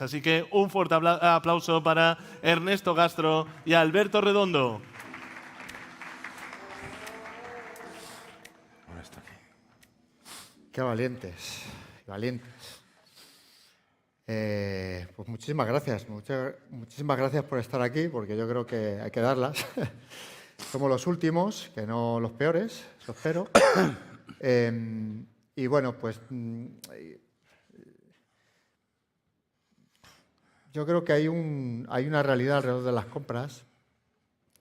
Así que un fuerte aplauso para Ernesto Castro y Alberto Redondo. Qué valientes, valientes. Pues muchísimas gracias, muchísimas gracias por estar aquí, porque yo creo que hay que darlas. Somos los últimos, que no los peores, eso espero. Y bueno, pues yo creo que hay una realidad alrededor de las compras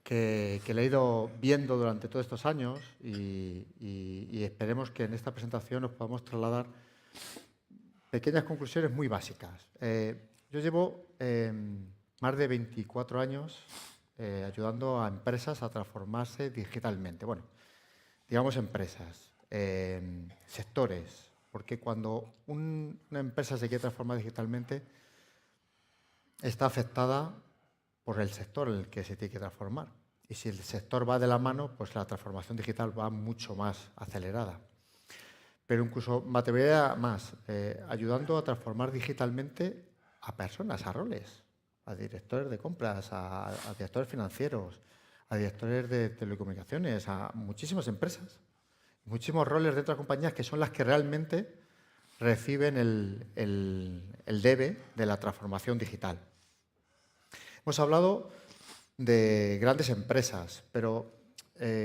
que la he ido viendo durante todos estos años y esperemos que en esta presentación nos podamos trasladar pequeñas conclusiones muy básicas. Yo llevo más de 24 años ayudando a empresas a transformarse digitalmente. Bueno, digamos empresas, sectores, porque cuando una empresa se quiere transformar digitalmente, está afectada por el sector en el que se tiene que transformar. Y si el sector va de la mano, pues la transformación digital va mucho más acelerada. Pero incluso me atrevería más, ayudando a transformar digitalmente a personas, a roles, a directores de compras, a directores financieros, a directores de telecomunicaciones, a muchísimas empresas, muchísimos roles de otras compañías que son las que realmente reciben el debe de la transformación digital. Hemos hablado de grandes empresas, pero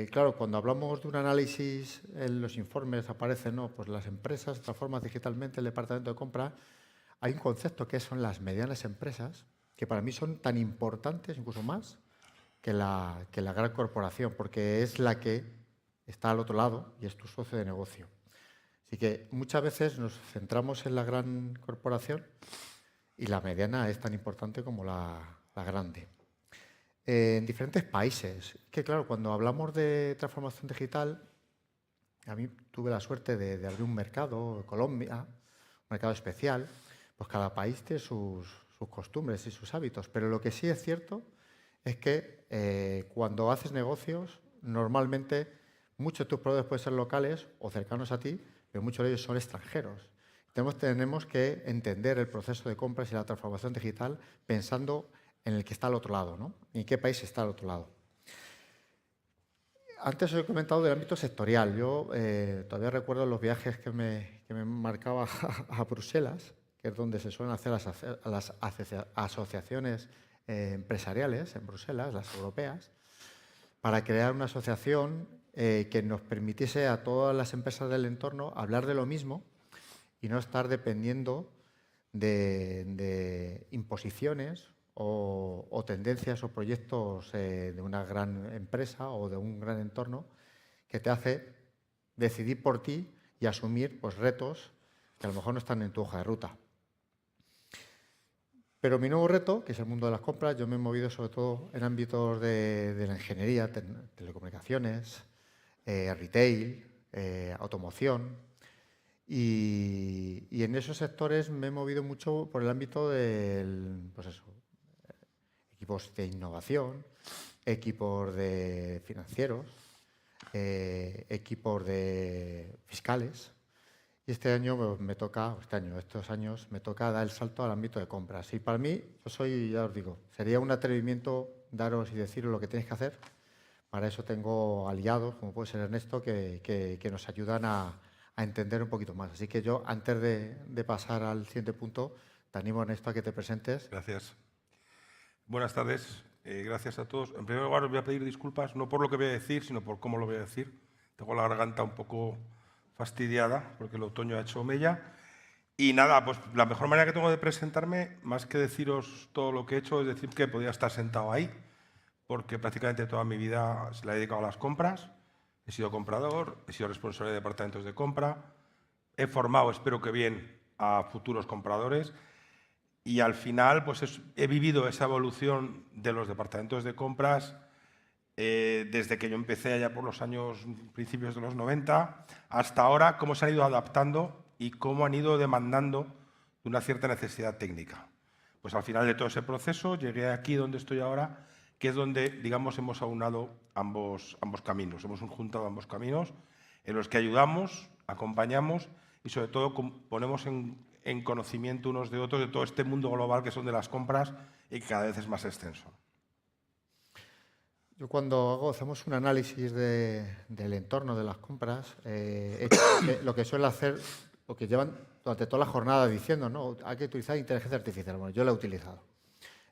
claro, cuando hablamos de un análisis, en los informes aparecen, ¿no? Pues las empresas transforman digitalmente el departamento de compra. Hay un concepto que son las medianas empresas, que para mí son tan importantes, incluso más, que la gran corporación, porque es la que está al otro lado y es tu socio de negocio. Así que muchas veces nos centramos en la gran corporación y la mediana es tan importante como la grande. En diferentes países. Que claro, cuando hablamos de transformación digital, a mí tuve la suerte de abrir un mercado, Colombia, un mercado especial, pues cada país tiene sus costumbres y sus hábitos, pero lo que sí es cierto es que cuando haces negocios, normalmente muchos de tus proveedores pueden ser locales o cercanos a ti, pero muchos de ellos son extranjeros. Tenemos que entender el proceso de compras y la transformación digital pensando en el que está al otro lado, ¿no? ¿En qué país está al otro lado? Antes os he comentado del ámbito sectorial. Yo todavía recuerdo los viajes que me marcaba a Bruselas, que es donde se suelen hacer las asociaciones empresariales en Bruselas, las europeas, para crear una asociación que nos permitiese a todas las empresas del entorno hablar de lo mismo y no estar dependiendo de imposiciones o tendencias o proyectos de una gran empresa o de un gran entorno que te hace decidir por ti y asumir pues, retos que a lo mejor no están en tu hoja de ruta. Pero mi nuevo reto, que es el mundo de las compras, yo me he movido sobre todo en ámbitos de la ingeniería, telecomunicaciones, retail, automoción. Y en esos sectores me he movido mucho por el ámbito del, pues eso, equipos de innovación, equipos de financieros, equipos de fiscales. Y este año me toca, estos años me toca dar el salto al ámbito de compras. Y para mí, yo soy, ya os digo, sería un atrevimiento daros y deciros lo que tenéis que hacer. Para eso tengo aliados, como puede ser Ernesto, que nos ayudan a entender un poquito más. Así que yo, antes de pasar al siguiente punto, te animo, Ernesto, a que te presentes. Gracias. Buenas tardes. Gracias a todos. En primer lugar, os voy a pedir disculpas, no por lo que voy a decir, sino por cómo lo voy a decir. Tengo la garganta un poco fastidiada porque el otoño ha hecho mella. Y nada, pues la mejor manera que tengo de presentarme, más que deciros todo lo que he hecho, es decir que podía estar sentado ahí, porque prácticamente toda mi vida se la he dedicado a las compras. He sido comprador, he sido responsable de departamentos de compra, he formado, espero que bien, a futuros compradores y al final pues he vivido esa evolución de los departamentos de compras desde que yo empecé allá por los años principios de los 90 hasta ahora, cómo se han ido adaptando y cómo han ido demandando de una cierta necesidad técnica. Pues al final de todo ese proceso llegué aquí donde estoy ahora, que es donde, digamos, hemos aunado ambos caminos, hemos juntado ambos caminos en los que ayudamos, acompañamos y sobre todo ponemos en en conocimiento unos de otros de todo este mundo global que son de las compras y que cada vez es más extenso. Yo cuando hacemos un análisis del entorno de las compras, lo que suele hacer, lo que llevan durante toda la jornada diciendo, ¿no? Hay que utilizar inteligencia artificial. Bueno, yo la he utilizado.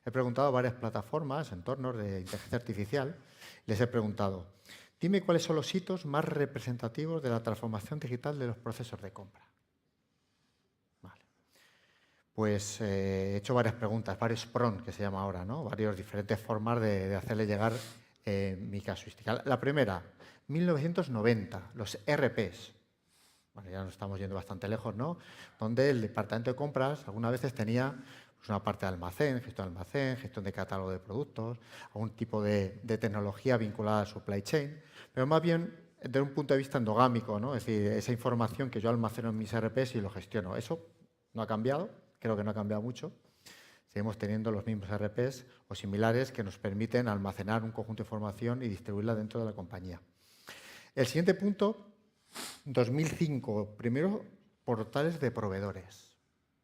He preguntado a varias plataformas, entornos de inteligencia artificial, les he preguntado, dime cuáles son los hitos más representativos de la transformación digital de los procesos de compra. Vale. Pues he hecho varias preguntas, varios PRON, que se llama ahora, ¿no? Varias diferentes formas de hacerle llegar mi casuística. La primera, 1990, los ERPs. Bueno, ya nos estamos yendo bastante lejos, ¿no? Donde el departamento de compras algunas veces tenía pues, una parte de almacén, gestión de catálogo de productos, algún tipo de tecnología vinculada al supply chain, pero más bien desde un punto de vista endogámico, ¿no? Es decir, esa información que yo almaceno en mis ERPs y lo gestiono. Eso no ha cambiado, creo que no ha cambiado mucho. Seguimos teniendo los mismos ERPs o similares que nos permiten almacenar un conjunto de información y distribuirla dentro de la compañía. El siguiente punto, 2005, primero, portales de proveedores.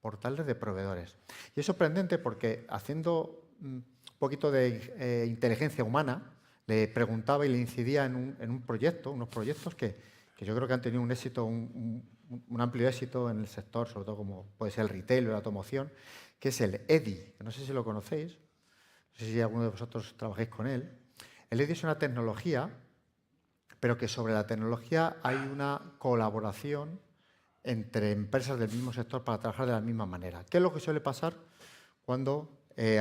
Portales de proveedores. Y es sorprendente porque haciendo un poquito de inteligencia humana, le preguntaba y le incidía en un proyecto, unos proyectos que yo creo que han tenido un éxito, un amplio éxito en el sector, sobre todo como puede ser el retail o la automoción, que es el EDI, que no sé si lo conocéis, no sé si alguno de vosotros trabajáis con él. El EDI es una tecnología, pero que sobre la tecnología hay una colaboración entre empresas del mismo sector para trabajar de la misma manera. ¿Qué es lo que suele pasar cuando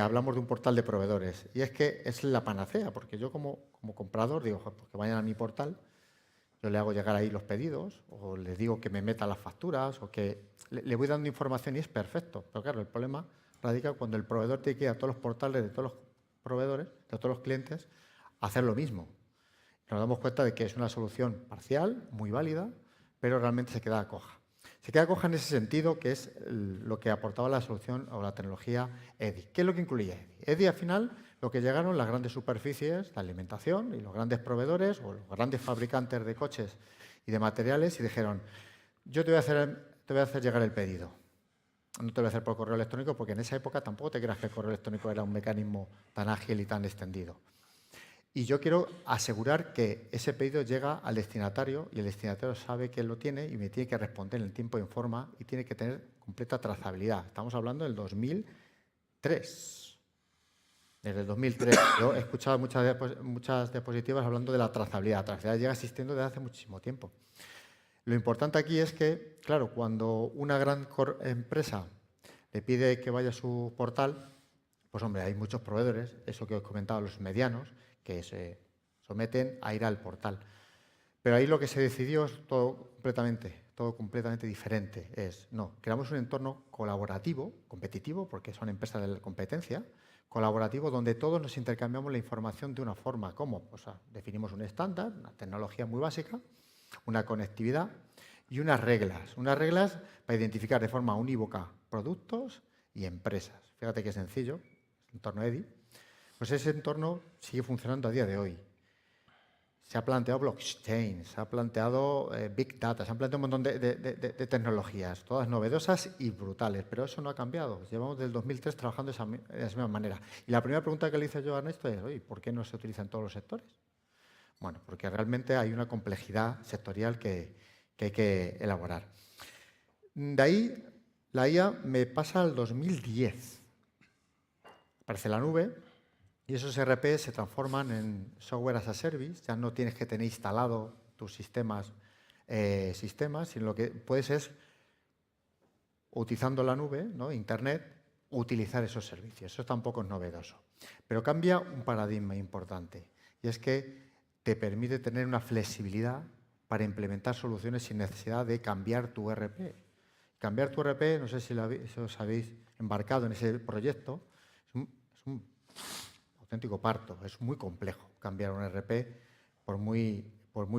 hablamos de un portal de proveedores? Y es que es la panacea, porque yo como comprador digo, pues que vayan a mi portal, yo le hago llegar ahí los pedidos, o les digo que me meta las facturas, o que le voy dando información y es perfecto. Pero claro, el problema radica cuando el proveedor tiene que ir a todos los portales de todos los proveedores, de todos los clientes, a hacer lo mismo. Nos damos cuenta de que es una solución parcial, muy válida, pero realmente se queda coja. Se queda coja en ese sentido, que es lo que aportaba la solución o la tecnología EDI. ¿Qué es lo que incluía EDI? EDI, al final, lo que llegaron las grandes superficies de alimentación y los grandes proveedores o los grandes fabricantes de coches y de materiales y dijeron, yo te voy a hacer llegar el pedido. No te lo voy a hacer por correo electrónico porque en esa época tampoco te creas que el correo electrónico era un mecanismo tan ágil y tan extendido. Y yo quiero asegurar que ese pedido llega al destinatario y el destinatario sabe que él lo tiene y me tiene que responder en el tiempo y en forma y tiene que tener completa trazabilidad. Estamos hablando del 2003. Desde el 2003. Yo he escuchado muchas diapositivas hablando de la trazabilidad. La trazabilidad llega existiendo desde hace muchísimo tiempo. Lo importante aquí es que, claro, cuando una gran empresa le pide que vaya a su portal, pues hombre, hay muchos proveedores, eso que os comentaba, los medianos, que se someten a ir al portal. Pero ahí lo que se decidió es todo completamente diferente. Creamos un entorno colaborativo, competitivo, porque son empresas de la competencia, colaborativo, donde todos nos intercambiamos la información de una forma. ¿Cómo? Pues definimos un estándar, una tecnología muy básica, una conectividad y unas reglas. Unas reglas para identificar de forma unívoca productos y empresas. Fíjate qué sencillo, el entorno EDI. Pues ese entorno sigue funcionando a día de hoy. Se ha planteado blockchain, se ha planteado big data, se han planteado un montón de tecnologías, todas novedosas y brutales, pero eso no ha cambiado. Llevamos desde el 2003 trabajando de esa misma manera. Y la primera pregunta que le hice yo a Ernesto es, oye, ¿por qué no se utiliza en todos los sectores? Bueno, porque realmente hay una complejidad sectorial que hay que elaborar. De ahí, la IA me pasa al 2010. Aparece la nube. Y esos ERP se transforman en software as a service, ya no tienes que tener instalado tus sistemas, sino lo que puedes es, utilizando la nube, ¿no? Internet, utilizar esos servicios. Eso tampoco es novedoso. Pero cambia un paradigma importante, y es que te permite tener una flexibilidad para implementar soluciones sin necesidad de cambiar tu ERP. Cambiar tu ERP, no sé si os habéis embarcado en ese proyecto, es un auténtico parto, es muy complejo cambiar un ERP por muy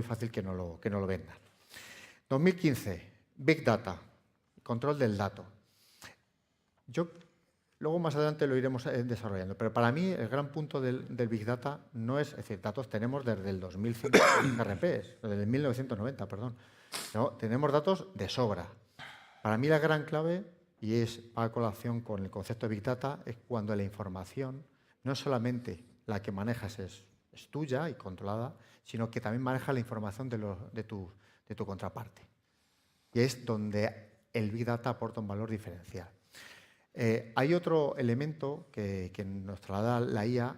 fácil que no lo vendan. 2015, Big Data, control del dato. Luego más adelante lo iremos desarrollando, pero para mí el gran punto del Big Data no es decir, datos tenemos desde el 2005 ERPs, desde el 1990, perdón. No, tenemos datos de sobra. Para mí la gran clave y va a colación con el concepto de Big Data, es cuando la información, no solamente la que manejas es tuya y controlada, sino que también maneja la información de tu contraparte. Y es donde el Big Data aporta un valor diferencial. Hay otro elemento que nos traslada la IA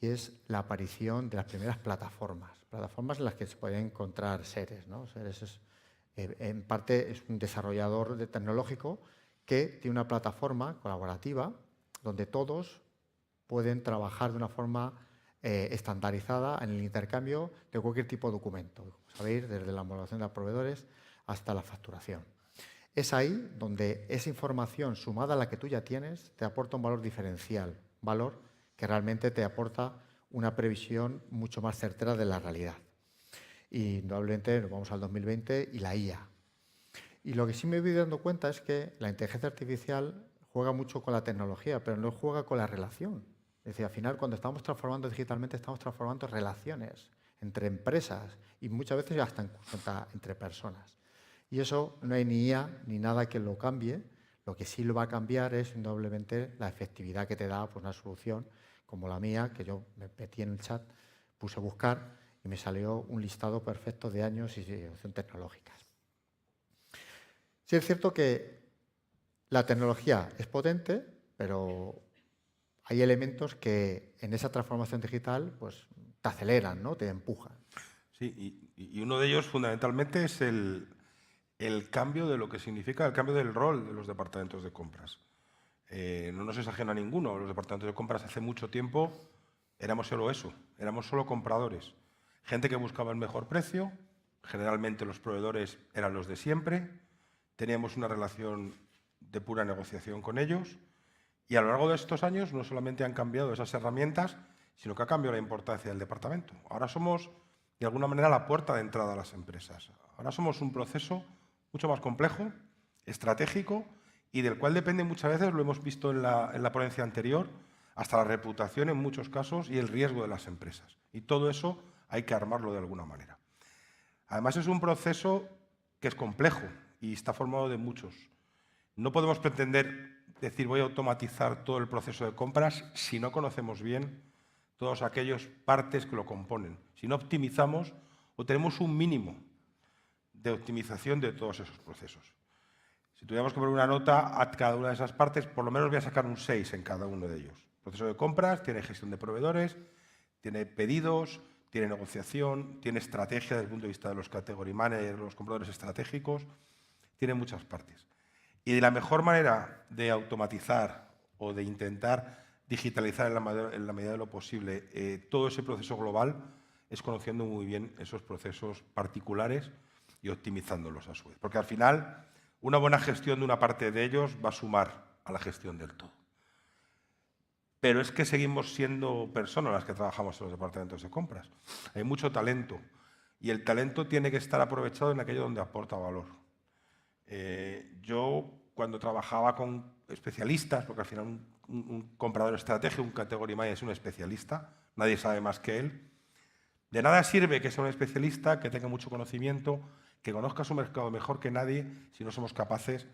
y es la aparición de las primeras plataformas en las que se pueden encontrar seres, ¿no? Seres en parte es un desarrollador tecnológico que tiene una plataforma colaborativa donde todos pueden trabajar de una forma estandarizada en el intercambio de cualquier tipo de documento, sabéis, desde la homologación de proveedores hasta la facturación. Es ahí donde esa información sumada a la que tú ya tienes te aporta un valor diferencial, valor que realmente te aporta una previsión mucho más certera de la realidad. Y indudablemente nos vamos al 2020 y la IA. Y lo que sí me voy dando cuenta es que la inteligencia artificial juega mucho con la tecnología, pero no juega con la relación. Es decir, al final, cuando estamos transformando digitalmente, estamos transformando relaciones entre empresas y muchas veces hasta incluso entre personas. Y eso no hay ni IA ni nada que lo cambie. Lo que sí lo va a cambiar es indudablemente la efectividad que te da pues, una solución como la mía, que yo me metí en el chat, puse a buscar y me salió un listado perfecto de años y soluciones tecnológicas. Sí es cierto que la tecnología es potente, pero hay elementos que en esa transformación digital pues, te aceleran, ¿no? Te empujan. Sí, y uno de ellos fundamentalmente es el cambio de lo que significa el cambio del rol de los departamentos de compras. No nos es ajeno a ninguno. Los departamentos de compras hace mucho tiempo éramos solo eso, éramos solo compradores. Gente que buscaba el mejor precio, generalmente los proveedores eran los de siempre, teníamos una relación de pura negociación con ellos y a lo largo de estos años no solamente han cambiado esas herramientas, sino que ha cambiado la importancia del departamento. Ahora somos, de alguna manera, la puerta de entrada a las empresas. Ahora somos un proceso mucho más complejo, estratégico y del cual depende muchas veces, lo hemos visto en la ponencia anterior, hasta la reputación en muchos casos y el riesgo de las empresas. Y todo eso hay que armarlo de alguna manera. Además es un proceso que es complejo y está formado de muchos. No podemos pretender decir voy a automatizar todo el proceso de compras si no conocemos bien todas aquellas partes que lo componen. Si no optimizamos o tenemos un mínimo de optimización de todos esos procesos. Si tuviéramos que poner una nota a cada una de esas partes, por lo menos voy a sacar un 6 en cada uno de ellos. El proceso de compras tiene gestión de proveedores, tiene pedidos, tiene negociación, tiene estrategia desde el punto de vista de los category managers, los compradores estratégicos, tiene muchas partes. Y de la mejor manera de automatizar o de intentar digitalizar en la medida de lo posible todo ese proceso global es conociendo muy bien esos procesos particulares y optimizándolos a su vez. Porque al final, una buena gestión de una parte de ellos va a sumar a la gestión del todo. Pero es que seguimos siendo personas las que trabajamos en los departamentos de compras. Hay mucho talento y el talento tiene que estar aprovechado en aquello donde aporta valor. Yo, cuando trabajaba con especialistas, porque al final un comprador estratégico, un category manager es un especialista, nadie sabe más que él. De nada sirve que sea un especialista, que tenga mucho conocimiento, que conozca su mercado mejor que nadie, si no somos capaces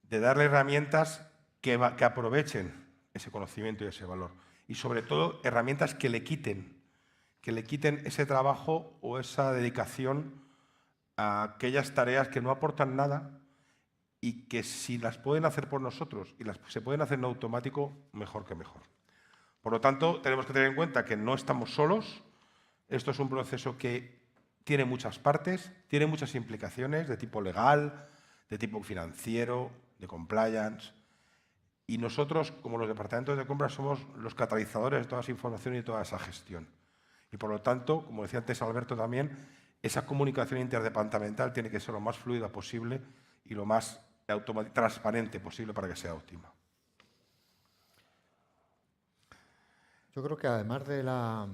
de darle herramientas que aprovechen ese conocimiento y ese valor. Y sobre todo, herramientas que le quiten ese trabajo o esa dedicación a aquellas tareas que no aportan nada y que si las pueden hacer por nosotros y se pueden hacer en automático, mejor que mejor. Por lo tanto, tenemos que tener en cuenta que no estamos solos. Esto es un proceso que tiene muchas partes, tiene muchas implicaciones de tipo legal, de tipo financiero, de compliance. Y nosotros, como los departamentos de compras, somos los catalizadores de toda esa información y de toda esa gestión. Y por lo tanto, como decía antes Alberto también, esa comunicación interdepartamental tiene que ser lo más fluida posible y lo más transparente posible para que sea óptima. Yo creo que además de la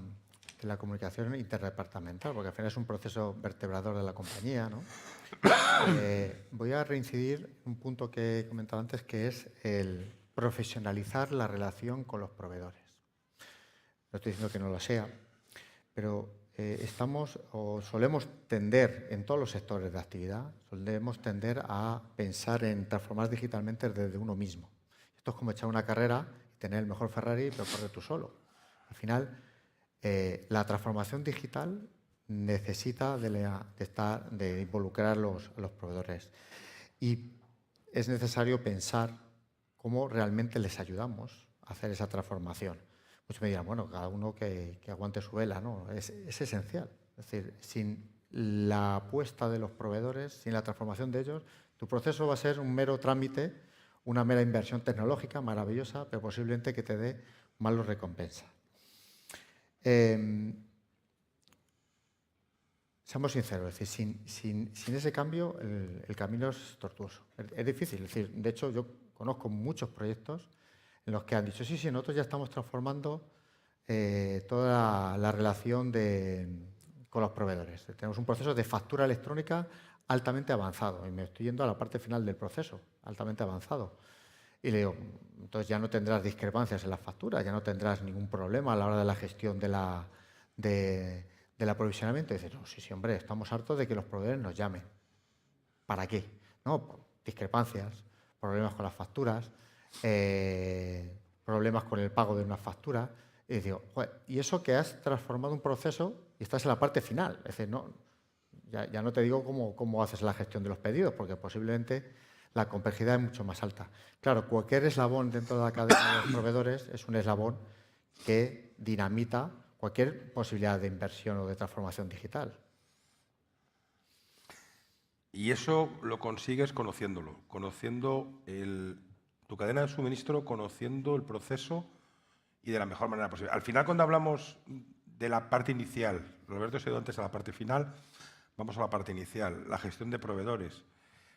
comunicación interdepartamental, porque al final es un proceso vertebrador de la compañía, ¿no? Voy a reincidir en un punto que he comentado antes, que es el profesionalizar la relación con los proveedores. No estoy diciendo que no lo sea, pero estamos o solemos tender, en todos los sectores de actividad, solemos tender a pensar en transformar digitalmente desde uno mismo. Esto es como echar una carrera y tener el mejor Ferrari, pero correr tú solo. Al final, la transformación digital necesita de involucrar a los proveedores. Y es necesario pensar cómo realmente les ayudamos a hacer esa transformación. Muchos me dirán, bueno, cada uno que aguante su vela, ¿no? Es esencial. Es decir, sin la apuesta de los proveedores, sin la transformación de ellos, tu proceso va a ser un mero trámite, una mera inversión tecnológica maravillosa, pero posiblemente que te dé malos recompensas. Seamos sinceros, es decir, sin ese cambio el camino es tortuoso. Es difícil, es decir, de hecho yo conozco muchos proyectos en los que han dicho, sí, nosotros ya estamos transformando toda la relación con los proveedores. Tenemos un proceso de factura electrónica altamente avanzado y me estoy yendo a la parte final del proceso, altamente avanzado. Y le digo, entonces ya no tendrás discrepancias en las facturas, ya no tendrás ningún problema a la hora de la gestión del aprovisionamiento. Y dices, no, sí, hombre, estamos hartos de que los proveedores nos llamen. ¿Para qué? No, discrepancias, problemas con las facturas, problemas con el pago de una factura. Y digo, y eso que has transformado un proceso y estás en la parte final. Es decir, no, ya no te digo cómo haces la gestión de los pedidos, porque posiblemente la complejidad es mucho más alta. Claro, cualquier eslabón dentro de la cadena de los proveedores es un eslabón que dinamita cualquier posibilidad de inversión o de transformación digital. Y eso lo consigues conociéndolo, conociendo tu cadena de suministro, conociendo el proceso y de la mejor manera posible. Al final, cuando hablamos de la parte inicial, Roberto se ha ido antes a la parte final, vamos a la parte inicial, la gestión de proveedores.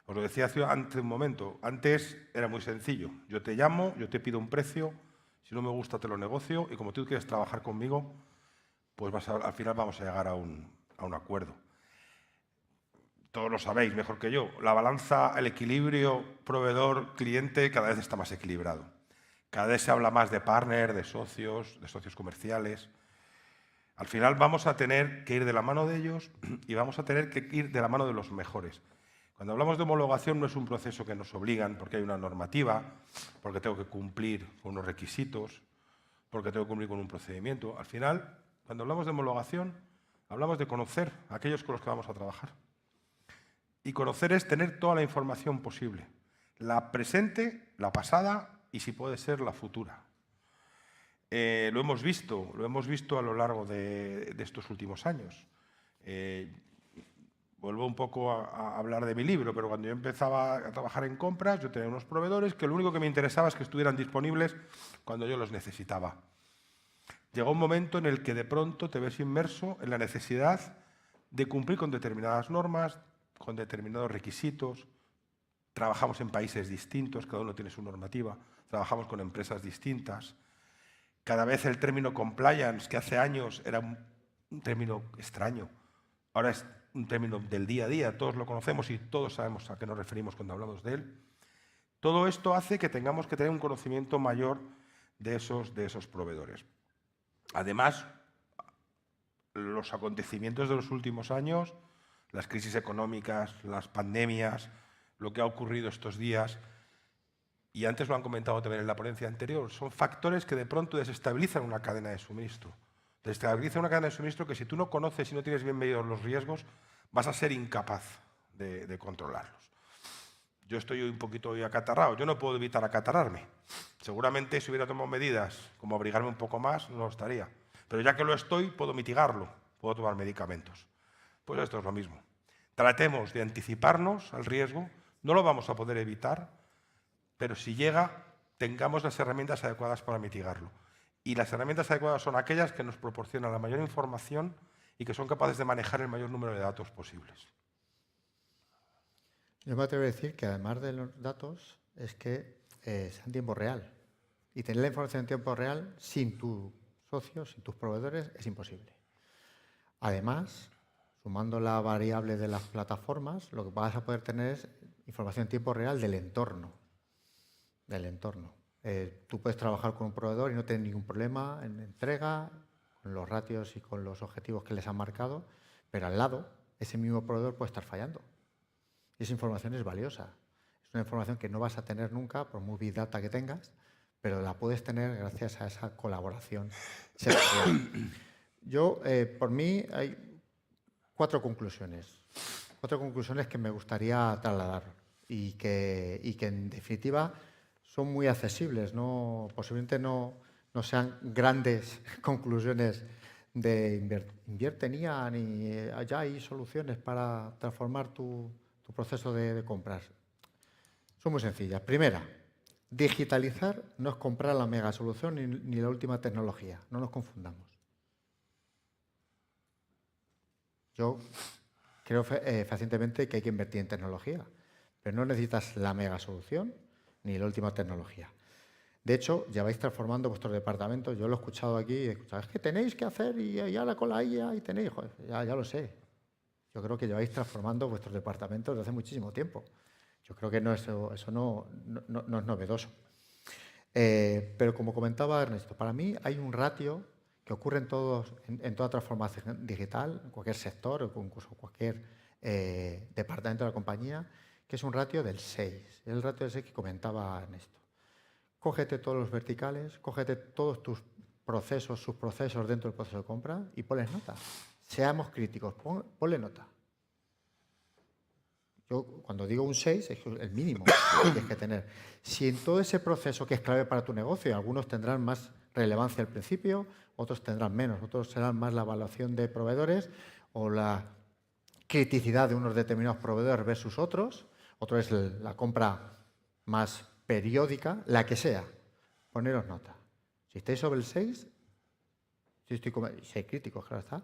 Os lo decía hace un momento, antes era muy sencillo. Yo te llamo, yo te pido un precio, si no me gusta te lo negocio y como tú quieres trabajar conmigo, pues al final vamos a llegar a un acuerdo. Todos lo sabéis mejor que yo, la balanza, el equilibrio proveedor-cliente cada vez está más equilibrado. Cada vez se habla más de partner, de socios comerciales. Al final vamos a tener que ir de la mano de ellos y vamos a tener que ir de la mano de los mejores. Cuando hablamos de homologación no es un proceso que nos obligan porque hay una normativa, porque tengo que cumplir con unos requisitos, porque tengo que cumplir con un procedimiento. Al final, cuando hablamos de homologación, hablamos de conocer a aquellos con los que vamos a trabajar. Y conocer es tener toda la información posible, la presente, la pasada y, si puede ser, la futura. Lo hemos visto a lo largo de estos últimos años. Vuelvo un poco a hablar de mi libro, pero cuando yo empezaba a trabajar en compras, yo tenía unos proveedores que lo único que me interesaba es que estuvieran disponibles cuando yo los necesitaba. Llegó un momento en el que de pronto te ves inmerso en la necesidad de cumplir con determinadas normas, con determinados requisitos. Trabajamos en países distintos, cada uno tiene su normativa, trabajamos con empresas distintas. Cada vez el término compliance, que hace años era un término extraño, ahora es un término del día a día, todos lo conocemos y todos sabemos a qué nos referimos cuando hablamos de él. Todo esto hace que tengamos que tener un conocimiento mayor de esos proveedores. Además, los acontecimientos de los últimos años, las crisis económicas, las pandemias, lo que ha ocurrido estos días, y antes lo han comentado también en la ponencia anterior, son factores que de pronto desestabilizan una cadena de suministro. Desestabiliza una cadena de suministro que si tú no conoces y no tienes bien medidos los riesgos, vas a ser incapaz de controlarlos. Yo estoy un poquito hoy acatarrado, yo no puedo evitar acatarrarme. Seguramente si hubiera tomado medidas como abrigarme un poco más, no lo estaría. Pero ya que lo estoy, puedo mitigarlo, puedo tomar medicamentos. Pues esto es lo mismo. Tratemos de anticiparnos al riesgo, no lo vamos a poder evitar, pero si llega, tengamos las herramientas adecuadas para mitigarlo. Y las herramientas adecuadas son aquellas que nos proporcionan la mayor información y que son capaces de manejar el mayor número de datos posibles. Yo me atrevo a decir que además de los datos es que sea en tiempo real. Y tener la información en tiempo real sin tus socios, sin tus proveedores, es imposible. Además, sumando la variable de las plataformas, lo que vas a poder tener es información en tiempo real del entorno. Tú puedes trabajar con un proveedor y no tener ningún problema en entrega, los ratios y con los objetivos que les han marcado, pero al lado ese mismo proveedor puede estar fallando. Y esa información es valiosa. Es una información que no vas a tener nunca, por muy big data que tengas, pero la puedes tener gracias a esa colaboración sectorial. Yo, por mí, hay 4 conclusiones. 4 conclusiones que me gustaría trasladar y que en definitiva son muy accesibles. Posiblemente no sean grandes conclusiones de invierte en IA ni ya hay soluciones para transformar tu proceso de compras. Son muy sencillas. Primera, digitalizar no es comprar la mega solución ni la última tecnología. No nos confundamos. Yo creo fehacientemente que hay que invertir en tecnología, pero no necesitas la mega solución ni la última tecnología. De hecho, ya vais transformando vuestros departamentos. Yo lo he escuchado aquí y he escuchado, es que tenéis que hacer y ahora con la IA y tenéis. Joder, ya lo sé. Yo creo que lleváis transformando vuestros departamentos desde hace muchísimo tiempo. Yo creo que eso no es novedoso. Pero como comentaba Ernesto, para mí hay un ratio que ocurre en toda transformación digital, en cualquier sector o incluso cualquier departamento de la compañía, que es un ratio del 6. Es el ratio del 6 que comentaba Ernesto. Cógete todos los verticales, cógete todos tus procesos, subprocesos dentro del proceso de compra y ponles nota. Seamos críticos, ponle nota. Yo cuando digo un 6 es el mínimo que tienes que tener. Si en todo ese proceso que es clave para tu negocio, algunos tendrán más relevancia al principio, otros tendrán menos, otros serán más la evaluación de proveedores o la criticidad de unos determinados proveedores versus otros, otro es la compra más periódica, la que sea, poneros nota. Si estáis sobre el 6, si hay críticos, claro está,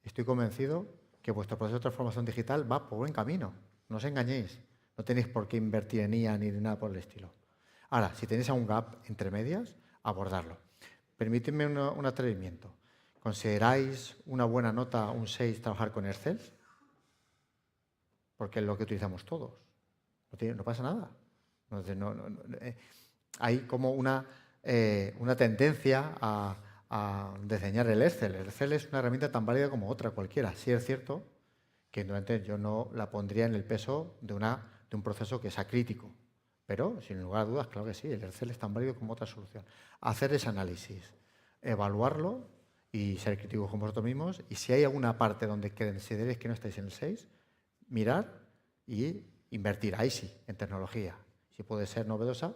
estoy convencido que vuestro proceso de transformación digital va por buen camino. No os engañéis, no tenéis por qué invertir en IA ni nada por el estilo. Ahora, si tenéis algún gap entre medias, abordarlo. Permíteme un atrevimiento. ¿Consideráis una buena nota, un 6, trabajar con Excel? Porque es lo que utilizamos todos. No pasa nada. Hay como una tendencia a diseñar el Excel. El Excel es una herramienta tan válida como otra cualquiera. Sí es cierto que yo no la pondría en el peso de un proceso que sea crítico. Pero, sin lugar a dudas, claro que sí, el Excel es tan válido como otra solución. Hacer ese análisis, evaluarlo y ser críticos con vosotros mismos. Y si hay alguna parte donde consideréis que no estáis en el 6, mirar y invertir, ahí sí, en tecnología. Si puede ser novedosa,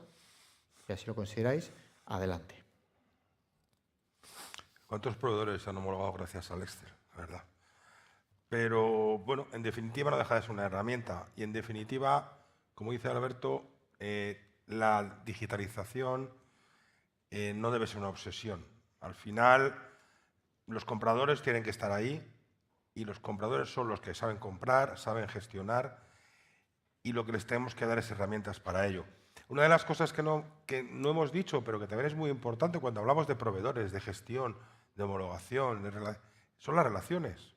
si así lo consideráis, adelante. ¿Cuántos proveedores se han homologado gracias al Excel? La verdad. Pero, bueno, en definitiva no deja de ser una herramienta. Y en definitiva, como dice Alberto, la digitalización no debe ser una obsesión. Al final, los compradores tienen que estar ahí y los compradores son los que saben comprar, saben gestionar y lo que les tenemos que dar es herramientas para ello. Una de las cosas que no hemos dicho, pero que también es muy importante cuando hablamos de proveedores, de gestión, de homologación, son las relaciones.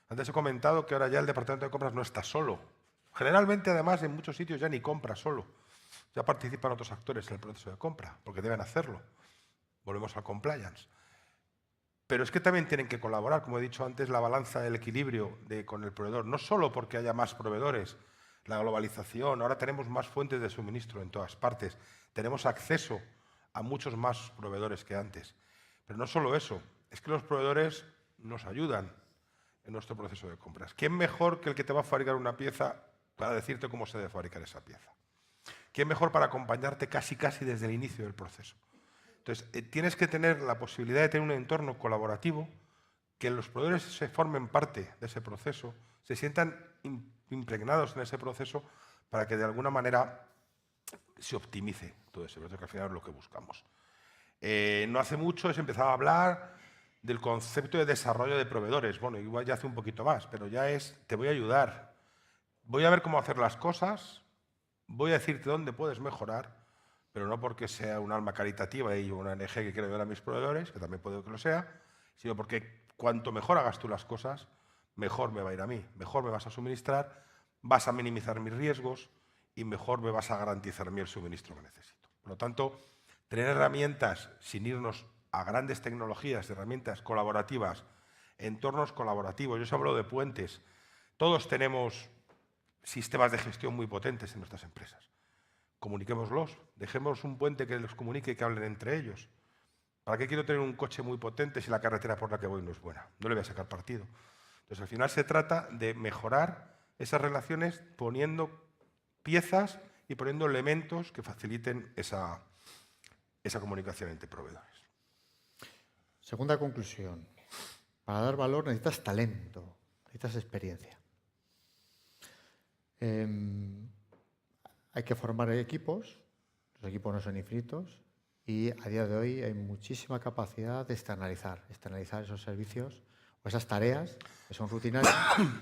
Antes he comentado que ahora ya el departamento de compras no está solo. Generalmente, además, en muchos sitios ya ni compra solo. Ya participan otros actores en el proceso de compra, porque deben hacerlo. Volvemos al compliance. Pero es que también tienen que colaborar, como he dicho antes, la balanza, el equilibrio con el proveedor. No solo porque haya más proveedores, la globalización, ahora tenemos más fuentes de suministro en todas partes. Tenemos acceso a muchos más proveedores que antes. Pero no solo eso, es que los proveedores nos ayudan en nuestro proceso de compras. ¿Quién mejor que el que te va a fabricar una pieza para decirte cómo se debe fabricar esa pieza? ¿Quién mejor para acompañarte casi desde el inicio del proceso? Entonces, tienes que tener la posibilidad de tener un entorno colaborativo, que los proveedores se formen parte de ese proceso, se sientan impregnados en ese proceso para que de alguna manera se optimice todo ese proceso, que al final es lo que buscamos. No hace mucho se empezaba a hablar del concepto de desarrollo de proveedores. Bueno, igual ya hace un poquito más, pero ya te voy a ayudar. Voy a ver cómo hacer las cosas, voy a decirte dónde puedes mejorar, pero no porque sea un alma caritativa y una ONG que quiere ayudar a mis proveedores, que también puede que lo sea, sino porque cuanto mejor hagas tú las cosas, mejor me va a ir a mí, mejor me vas a suministrar, vas a minimizar mis riesgos y mejor me vas a garantizar a mí el suministro que necesito. Por lo tanto, tener herramientas sin irnos a grandes tecnologías, herramientas colaborativas, entornos colaborativos. Yo os hablo de puentes. Todos tenemos sistemas de gestión muy potentes en nuestras empresas. Comuniquémoslos, dejemos un puente que los comunique y que hablen entre ellos. ¿Para qué quiero tener un coche muy potente si la carretera por la que voy no es buena? No le voy a sacar partido. Entonces, al final se trata de mejorar esas relaciones poniendo piezas y poniendo elementos que faciliten esa comunicación entre proveedores. Segunda conclusión. Para dar valor necesitas talento, necesitas experiencia. Hay que formar equipos, los equipos no son infinitos y a día de hoy hay muchísima capacidad de externalizar esos servicios o esas tareas que son rutinarias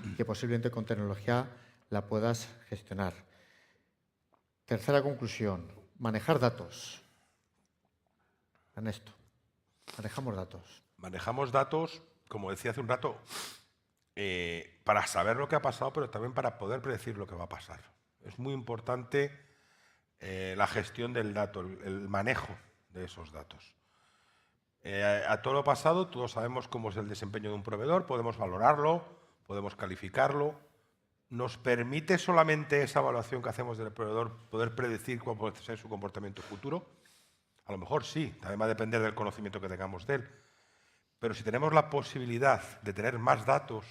y que posiblemente con tecnología la puedas gestionar. Tercera conclusión, manejar datos. Ernesto, manejamos datos. Manejamos datos, como decía hace un rato, para saber lo que ha pasado, pero también para poder predecir lo que va a pasar. Es muy importante la gestión del dato, el manejo de esos datos. A todo lo pasado, todos sabemos cómo es el desempeño de un proveedor, podemos valorarlo, podemos calificarlo. ¿Nos permite solamente esa evaluación que hacemos del proveedor poder predecir cuál puede ser su comportamiento futuro? A lo mejor sí, también va a depender del conocimiento que tengamos de él. Pero si tenemos la posibilidad de tener más datos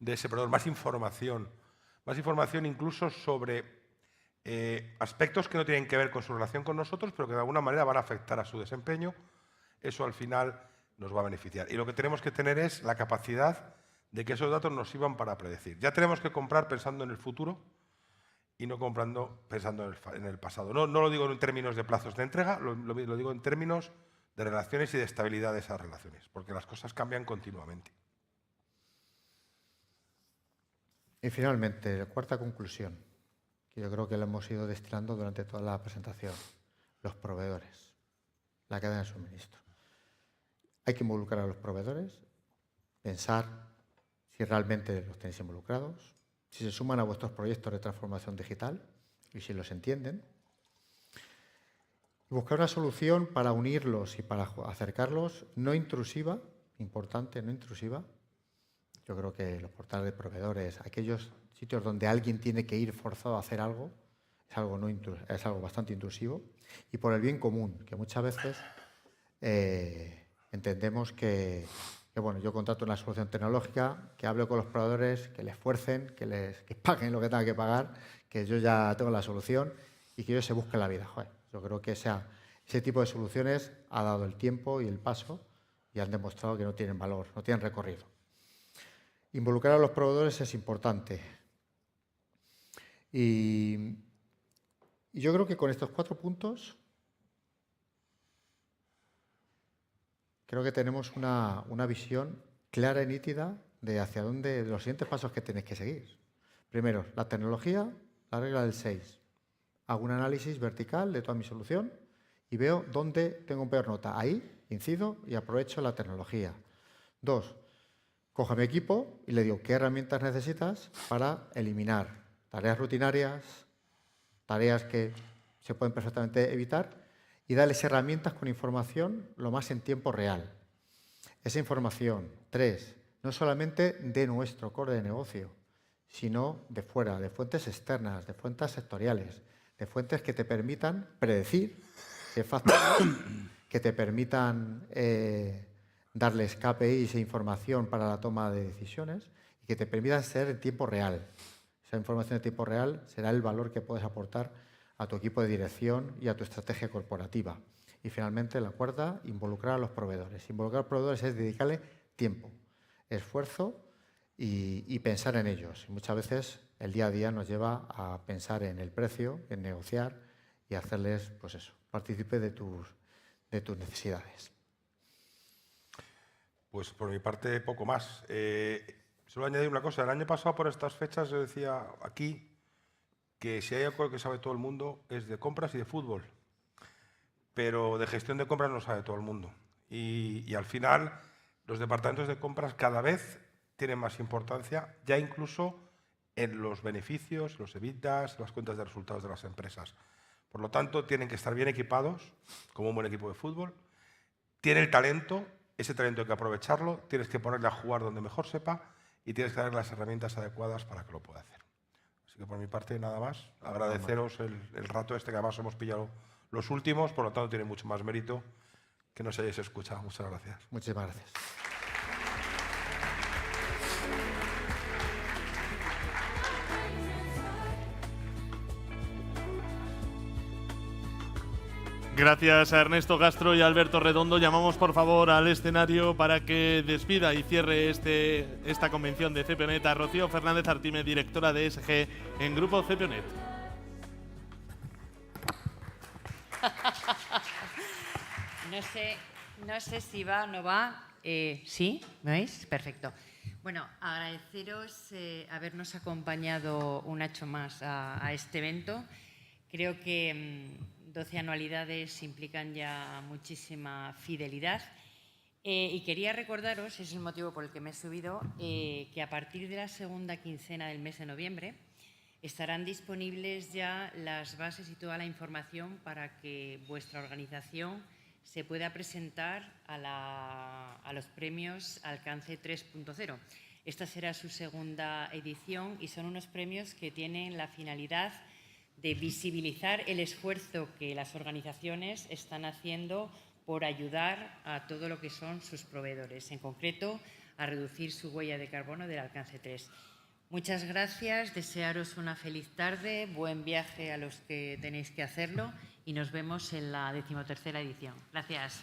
de ese proveedor, más información incluso sobre aspectos que no tienen que ver con su relación con nosotros, pero que de alguna manera van a afectar a su desempeño, eso al final nos va a beneficiar. Y lo que tenemos que tener es la capacidad de que esos datos nos sirvan para predecir. Ya tenemos que comprar pensando en el futuro y no comprando pensando en el pasado. No lo digo en términos de plazos de entrega, lo digo en términos de relaciones y de estabilidad de esas relaciones, porque las cosas cambian continuamente. Y finalmente, la cuarta conclusión, que yo creo que la hemos ido destilando durante toda la presentación, los proveedores, la cadena de suministro. Hay que involucrar a los proveedores, pensar si realmente los tenéis involucrados, si se suman a vuestros proyectos de transformación digital y si los entienden. Y buscar una solución para unirlos y para acercarlos, no intrusiva, importante, no intrusiva. Yo creo que los portales de proveedores, aquellos sitios donde alguien tiene que ir forzado a hacer algo, es algo bastante intrusivo. Y por el bien común, que muchas veces entendemos que bueno, yo contrato una solución tecnológica, que hable con los proveedores, que les fuercen, que paguen lo que tengan que pagar, que yo ya tengo la solución y que ellos se busquen la vida. Joder, yo creo que ese tipo de soluciones ha dado el tiempo y el paso y han demostrado que no tienen valor, no tienen recorrido. Involucrar a los proveedores es importante. Y yo creo que con estos 4 puntos creo que tenemos una visión clara y nítida de hacia dónde, de los siguientes pasos que tenéis que seguir. Primero, la tecnología, la regla del 6. Hago un análisis vertical de toda mi solución y veo dónde tengo un peor nota. Ahí incido y aprovecho la tecnología. 2, cojo a mi equipo y le digo qué herramientas necesitas para eliminar tareas rutinarias, tareas que se pueden perfectamente evitar, y darles herramientas con información lo más en tiempo real. Esa información, 3, no solamente de nuestro core de negocio, sino de fuera, de fuentes externas, de fuentes sectoriales, de fuentes que te permitan predecir qué factores, que te permitan darles KPIs e información para la toma de decisiones y que te permitan ser en tiempo real. Esa información en tiempo real será el valor que puedes aportar a tu equipo de dirección y a tu estrategia corporativa. Y finalmente, la cuarta, involucrar a los proveedores. Involucrar a los proveedores es dedicarle tiempo, esfuerzo y pensar en ellos. Y muchas veces el día a día nos lleva a pensar en el precio, en negociar y hacerles, pues eso, partícipe de tus necesidades. Pues por mi parte, poco más. Solo añadir una cosa. El año pasado, por estas fechas, yo decía aquí que si hay algo que sabe todo el mundo es de compras y de fútbol. Pero de gestión de compras no sabe todo el mundo. Y al final, los departamentos de compras cada vez tienen más importancia, ya incluso en los beneficios, los EBITDAs, las cuentas de resultados de las empresas. Por lo tanto, tienen que estar bien equipados, como un buen equipo de fútbol. tiene el talento, ese talento hay que aprovecharlo, tienes que ponerle a jugar donde mejor sepa y tienes que darle las herramientas adecuadas para que lo pueda hacer. Así que por mi parte nada más, agradeceros el rato este que además hemos pillado los últimos, por lo tanto tiene mucho más mérito que nos hayáis escuchado. Muchas gracias. Muchísimas gracias. Gracias a Ernesto Castro y a Alberto Redondo. Llamamos por favor al escenario para que despida y cierre esta convención de CPONet a Rocío Fernández Artime, directora de ESG en Grupo CPONet. No sé si va o no va. ¿Sí? ¿Me oís? Perfecto. Bueno, agradeceros habernos acompañado un año más a este evento. Creo que 12 anualidades implican ya muchísima fidelidad. Y quería recordaros, ese es el motivo por el que me he subido, que a partir de la segunda quincena del mes de noviembre estarán disponibles ya las bases y toda la información para que vuestra organización se pueda presentar a los premios Alcance 3.0. Esta será su segunda edición y son unos premios que tienen la finalidad de visibilizar el esfuerzo que las organizaciones están haciendo por ayudar a todo lo que son sus proveedores, en concreto a reducir su huella de carbono del Alcance 3. Muchas gracias, desearos una feliz tarde, buen viaje a los que tenéis que hacerlo y nos vemos en la 13ª edición. Gracias.